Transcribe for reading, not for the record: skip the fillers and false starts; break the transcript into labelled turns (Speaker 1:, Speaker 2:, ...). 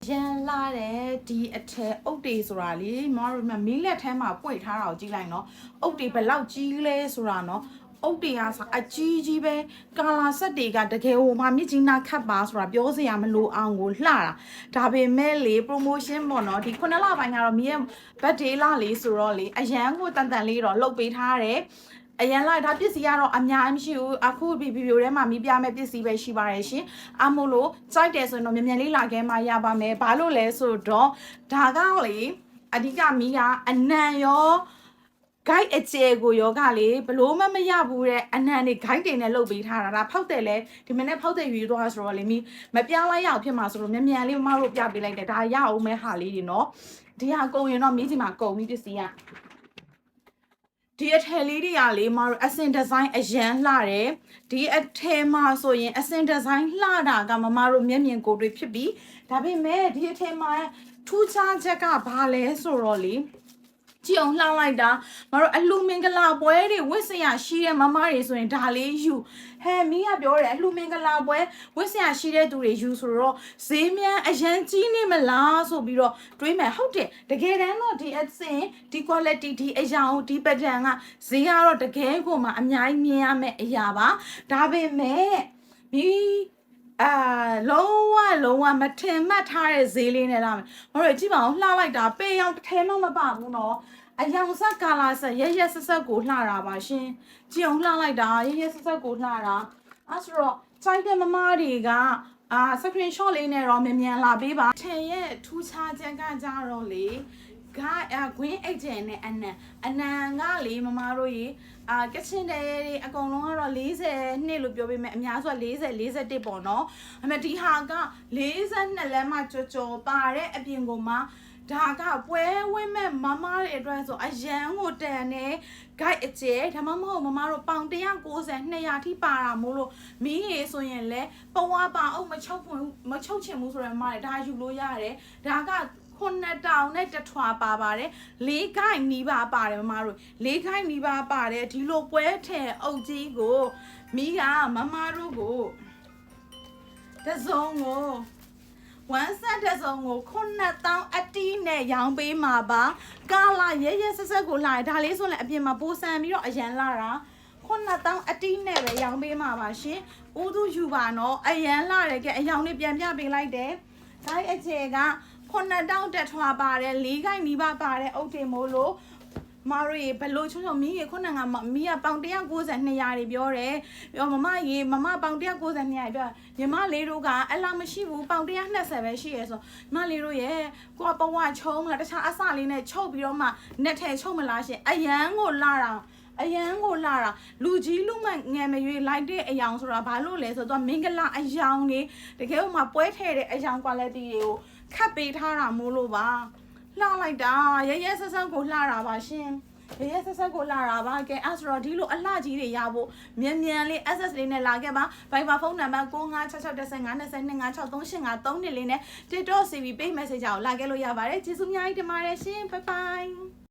Speaker 1: ရန်လာတဲ့ဒီအထက်အုတ်တေဆိုတာလေမတို့မီးလက်ထဲမှာပွင့်ထားတာကိုကြည့်လိုက်နော်အုတ်တေဘယ်လောက်ကြီးလဲဆိုတာနော်အုတ်တေဟာအကြီးပဲကာလာဆက်တွေကတကယ်ဟိုမှာမြစ်ကြီးနားခတ်ပါဆိုတာပြောစရာမလိုအောင်ကိုလှတာဒါပေမဲ့လေ promotion ပေါ့နော်ဒီ9လပိုင်းကတော့မီးရဲ့ birthday လလေးဆိုတော့လေအရန်ကိုတန်တန်လေးတော့လှုပ်ပေးထားတယ်အရန်လိုက်ဒါပစ္စည်းကတော့အများကြီးမရှိဘူးအခုဗီဒီယိုထဲမှာမိပြမဲ့ပစ္စည်းပဲရှိပါတယ်ရှင်အမို့လို့စိုက်တယ်ဆိုရင်တော့မြန်လေးလာခဲ့မှရပါမယ်ဘာလို့လဲဆိုတော့ဒါကလေအဓိကမိကအနံရော guide အကျယ်ကိုယောဂလေဘလို့မရဘူးတဲ့အနံတွေ guide တွေနဲ့လုပ်ပေးထားတာဒါဖောက်တယ်လေဒီမနေ့ဖောက်တယ်ယူသွားဆိုတော့လေမိမပြလိုက်ရအောင်ဖြစ်မှာဆိုတော့မြန်လေးမမတို့ပြပေးလိုက်တယ်ဒါရအောင်မဲဟာလေးတွေနော်ဒီဟာကုန်ရင်တော့မိကြီးမှာကုန်ပြီပစ္စည်းကဒီအထည်လေးတွေကလေမတို့အစင်ဒီဇိုင်းအရန်လှတယ်ဒီအထည်မှာဆိုရင်အစင်ဒီဇိုင်းလှတာကမမတို့မျက်မြင်ကိုယ်တွေဖြစ်ပြီးဒါပေမဲ့ဒီအထည်မှာထူးခြားချက်ကဘာလဲဆိုတော့လေကြည့်အောင်လှလိုက်တာမတို့အလှမင်္ဂလာပွဲတွေဝတ်စရာရှိတဲ့မမတွေဆိုရင်ဒါလေးယူဟဲမီးကပြောတယ်အလှမင်္ဂလာပွဲဝတ်စရာရှိတဲ့သူတွေယူဆိုတော့ဈေးမြန်အရန်ကြီးနေမလားဆိုပြီးတော့တွေးမယ်ဟုတ်တယ်တကယ်တမ်းတော့ဒီအစင်ဒီ quality ဒီအရာဒီ pattern ကဈေးကတော့တကယ်ကိုမှအများကြီးမြင်ရမယ့်အရာပါဒါပေမဲ့မီးလုံးဝမထင်မှတ်ထားတဲ့ဈေးလေးနဲ့လာမယ်။မတို့ကြည့်ပါဦးလှလိုက်တာပေရောင်တစ်ထဲမှမပါဘူးနော်။အယောင်ဆက်ကာလာဆက်ရက်ဆက်ကိုလှတာပါရှင်။ကြည့်အောင်လှလိုက်တာရက်ဆက်ကိုလှတာ။အဲဆိုတော့စိုက်တဲ့မမတွေကscreen shot လေးနဲ့တော့မြန်လာပေးပါ။ထင်ရဲ့ထူးခြားချက်ကကြတော့လေကွင်းအိတ်ကျန်နဲ့အနံကလေမမတို့ရေကချင်တယ်တွေအကုန်လုံးကတော့40နှစ်လို့ပြောပေးမယ်အများစုက41ပေါ့နော်အမေဒီဟာက42လမ်းမှကြော်ပါတဲ့အပြင်ကိုမှဒါကပွဲဝင်းမဲ့မမတွေအတွက်ဆိုအရန်ကိုတန်နေ guide အကျဲဒါမှမဟုတ်မမတို့ပေါင်190 200ထိပါတာမို့လို့မီးရေဆိုရင်လဲပဝါပါအောင်မချုပ်ချင်ဘူးဆိုတော့မမတွေဒါယူလို့ရတယ်ဒါက9,000နဲ့တထွာပါပါတယ်4ခိုင်နီးပါပါတယ်မမတို့4ခိုင်နီးပါပါတယ်ဒီလိုပွဲထဲအုပ်ကြီးကိုမိကမမတို့ကိုတစုံကို1 set တစုံကို9,000အတီးနဲ့ရောင်းပေးမှာပါကာလာရက်ဆက်ကိုလာဒါလေးဆိုလည်းအပြင်မှာပိုးဆန်ပြီးတော့အရန်လာတာ9,000အတီးနဲ့ပဲရောင်းပေးမှာပါရှင်ဦးသူယူပါနော်အရန်လာတယ်ကဲအယောင်လေးပြန်ပြပေးလိုက်တယ်ဒါအကျယ်က9,000တက်ထွားပါတယ်4ခိုင်နီးပါပါတယ်အုတ်တင်မို့လို့မရီဘလို့ချုံမီးရေခုနကမီးကပေါင်190 200တွေပြောတယ်ပြောမမပေါင်190 200ပြောညီမလေးတို့ကအလားမရှိဘူးပေါင်120ပဲရှိရဲဆိုညီမလေးတို့ရဲ့ကိုကပဝချုံးမလားတခြားအစလေးနဲ့ချုပ်ပြီးတော့မှnetထဲချုပ်မလားရှင်အရန်ကိုလာတာအရန်ကိုလာတာလူကြီးလူမငယ်မရွေးလိုက်တဲ့အယောင်ဆိုတာဘာလို့လဲဆိုတော့မင်္ဂလာအယောင်တွေတကယ်လို့မှပွဲထဲတဲ့အယောင် quality တွေကိုခတ်ပေးထားတာမို့လို့ပါလှလိုက်တာရက်ဆက်ကိုလှတာပါရှင်ရက်ဆက်ကိုလှတာပါကဲအဲ့ဆိုတော့ဒီလိုအလှကြီးတွေရဖို့မြန်လေး access လေးနဲ့လာခဲ့ပါ Viber ဖုန်းနံပါတ်95661525638532လေးနဲ့ TikTok CV page message ကိုလာခဲ့လို့ရပါတယ်ကျေးဇူးအများကြီးတင်ပါတယ်ရှင် bye bye